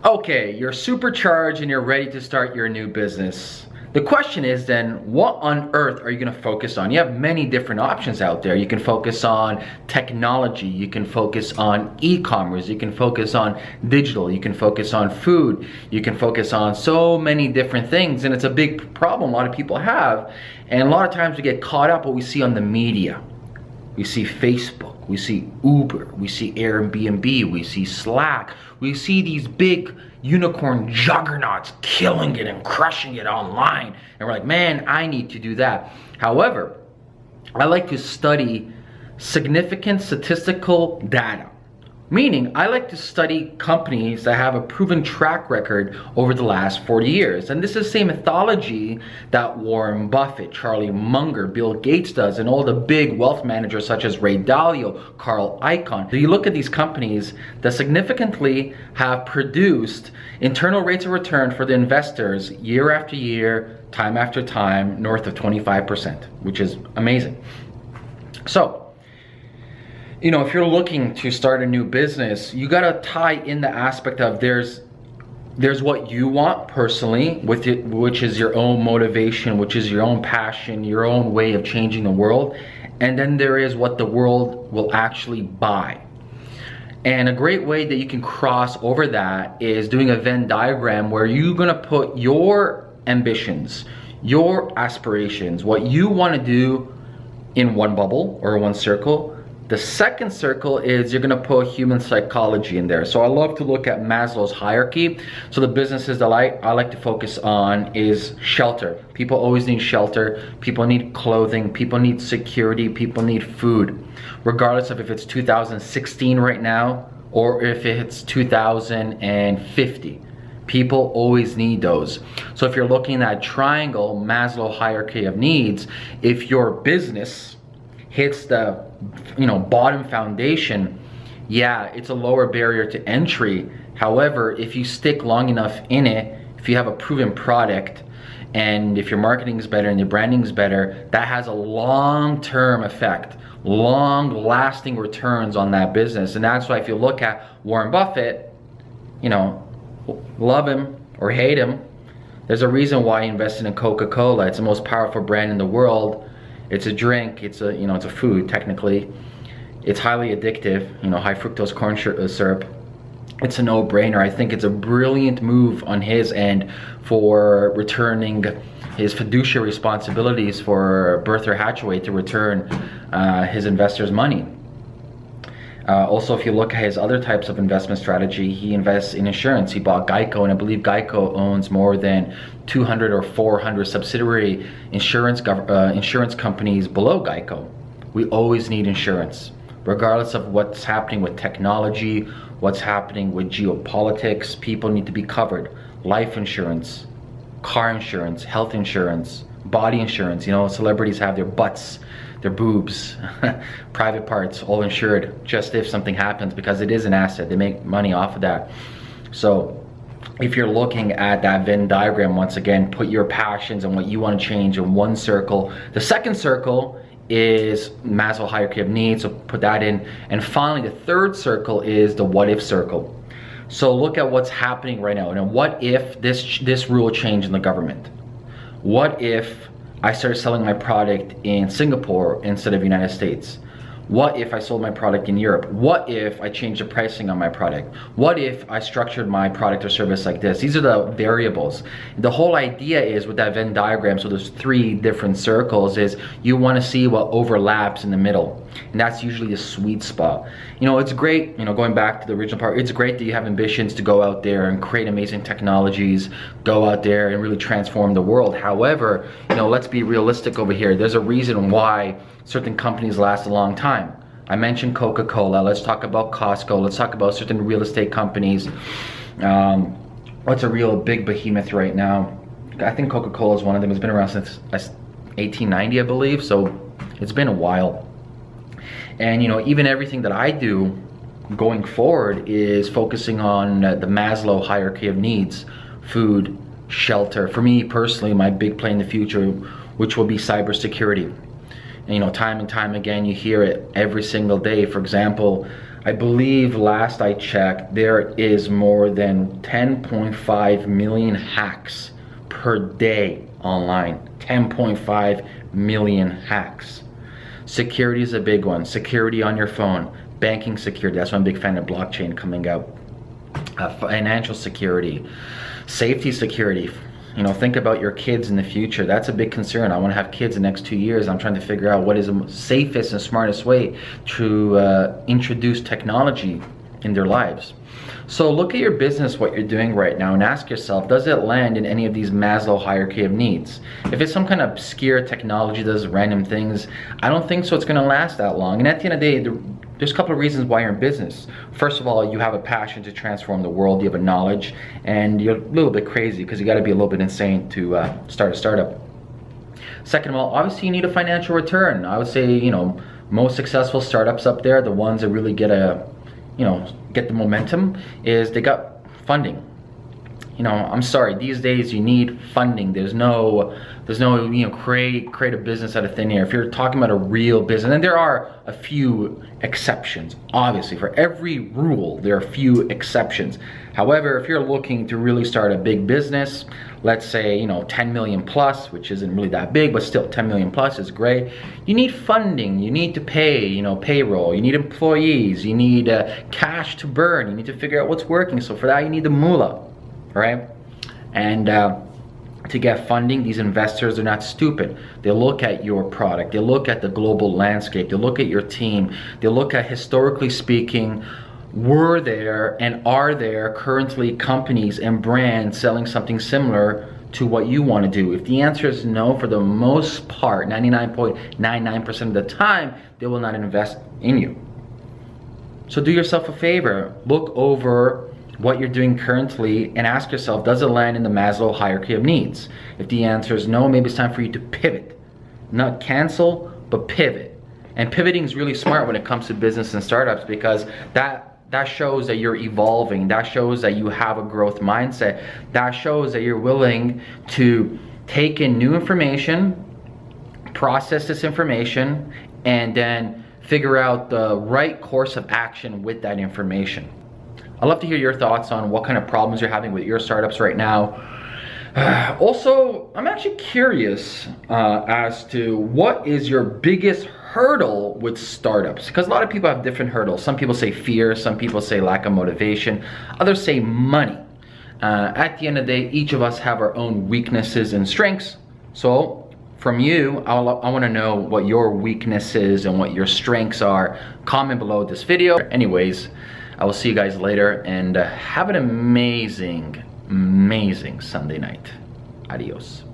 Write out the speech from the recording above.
Okay, you're supercharged and you're ready to start your new business. The question is then, what on earth are you going to focus on? You have many different options out there. You can focus on technology, you can focus on e-commerce, you can focus on digital, you can focus on food, you can focus on so many different things, and it's a big problem a lot of people have. And a lot of times we get caught up what we see on the media. We see Facebook, we see Uber, we see Airbnb, we see Slack, we see these big unicorn juggernauts killing it and crushing it online. And we're like, man, I need to do that. However, I like to study significant statistical data. Meaning, I like to study companies that have a proven track record over the last 40 years. And this is the same methodology that Warren Buffett, Charlie Munger, Bill Gates does, and all the big wealth managers such as Ray Dalio, Carl Icahn. So you look at these companies that significantly have produced internal rates of return for the investors year after year, time after time, north of 25%, which is amazing. So, you know, if you're looking to start a new business, you gotta tie in the aspect of there's what you want personally, with it, which is your own motivation, which is your own passion, your own way of changing the world, and then there is what the world will actually buy. And a great way that you can cross over that is doing a Venn diagram where you're gonna put your ambitions, your aspirations, what you wanna do in one bubble or one circle. The second circle is you're gonna put human psychology in there. So I love to look at Maslow's hierarchy. So the businesses that I like to focus on is shelter. People always need shelter. People need clothing. People need security. People need food. Regardless of if it's 2016 right now or if it's 2050. People always need those. So if you're looking at triangle, Maslow hierarchy of needs, if your business hits the bottom foundation, yeah, it's a lower barrier to entry. However, if you stick long enough in it, if you have a proven product, and if your marketing is better and your branding is better, that has a long-term effect, long-lasting returns on that business. And that's why if you look at Warren Buffett, love him or hate him, there's a reason why he invested in Coca-Cola. It's the most powerful brand in the world. It's a drink, it's a food technically. It's highly addictive, high fructose corn syrup. It's a no-brainer. I think it's a brilliant move on his end for returning his fiduciary responsibilities for Berkshire Hathaway to return his investors' money. Also, if you look at his other types of investment strategy, he invests in insurance. He bought Geico, and I believe Geico owns more than 200 or 400 subsidiary insurance companies below Geico. We always need insurance, regardless of what's happening with technology, what's happening with geopolitics. People need to be covered. Life insurance, car insurance, health insurance, body insurance. Celebrities have their butts, their boobs, private parts, all insured, just if something happens, because it is an asset. They make money off of that. So if you're looking at that Venn diagram, once again, put your passions and what you want to change in one circle. The second circle is Maslow hierarchy of needs, so put that in. And finally, the third circle is the what if circle. So look at what's happening right now. And what if this rule changed in the government? What if I started selling my product in Singapore instead of United States? What if I sold my product in Europe? What if I changed the pricing on my product? What if I structured my product or service like this? These are the variables. The whole idea is with that Venn diagram, so there's 3 different circles, is you want to see what overlaps in the middle. And that's usually the sweet spot. It's great, going back to the original part, it's great that you have ambitions to go out there and create amazing technologies, go out there and really transform the world. However, let's be realistic over here. There's a reason why certain companies last a long time. I mentioned Coca-Cola. Let's talk about Costco. Let's talk about certain real estate companies. What's a real big behemoth right now? I think Coca-Cola is one of them. It's been around since 1890, I believe. So it's been a while. And even everything that I do going forward is focusing on the Maslow hierarchy of needs: food, shelter. For me personally, my big play in the future, which will be cybersecurity. And time and time again, you hear it every single day. For example, I believe last I checked, there is more than 10.5 million hacks per day online. 10.5 million hacks. Security is a big one. Security on your phone. Banking security. That's why I'm a big fan of blockchain coming out. Financial security. Safety security. You know, think about your kids in the future. That's a big concern. I want to have kids in the next 2 years. I'm trying to figure out what is the safest and smartest way to introduce technology in their lives. So look at your business, what you're doing right now, and ask yourself, does it land in any of these Maslow hierarchy of needs? If it's some kind of obscure technology, does random things, I don't think so it's going to last that long. And at the end of the day, there's a couple of reasons why you're in business. First of all, you have a passion to transform the world, you have a knowledge, and you're a little bit crazy because you got to be a little bit insane to start a startup. Second of all, obviously you need a financial return. I would say, you know, most successful startups up there, the ones that really get the momentum, is they got funding. You know, I'm sorry, these days you need funding. There's no create a business out of thin air. If you're talking about a real business, and there are a few exceptions, obviously. For every rule, there are a few exceptions. However, if you're looking to really start a big business, let's say, you know, 10 million plus, which isn't really that big, but still 10 million plus is great. You need funding, you need to pay, you know, payroll, you need employees, you need cash to burn, you need to figure out what's working. So for that, you need the moolah. Right? And to get funding, these investors are not stupid. They look at your product, they look at the global landscape, they look at your team, they look at, historically speaking, were there and are there currently companies and brands selling something similar to what you want to do? If the answer is no, for the most part, 99.99% of the time, they will not invest in you. So do yourself a favor, look over what you're doing currently and ask yourself, does it land in the Maslow hierarchy of needs? If the answer is no, maybe it's time for you to pivot. Not cancel, but pivot. And pivoting is really smart when it comes to business and startups, because that shows that you're evolving. That shows that you have a growth mindset. That shows that you're willing to take in new information, process this information, and then figure out the right course of action with that information. I'd love to hear your thoughts on what kind of problems you're having with your startups right now. Also, I'm actually curious as to what is your biggest hurdle with startups, because a lot of people have different hurdles. Some people say fear, some people say lack of motivation, others say money. At the end of the day, each of us have our own weaknesses and strengths. So from you, I want to know what your weaknesses and what your strengths are. Comment below this video. Anyways, I will see you guys later, and have an amazing Sunday night. Adios.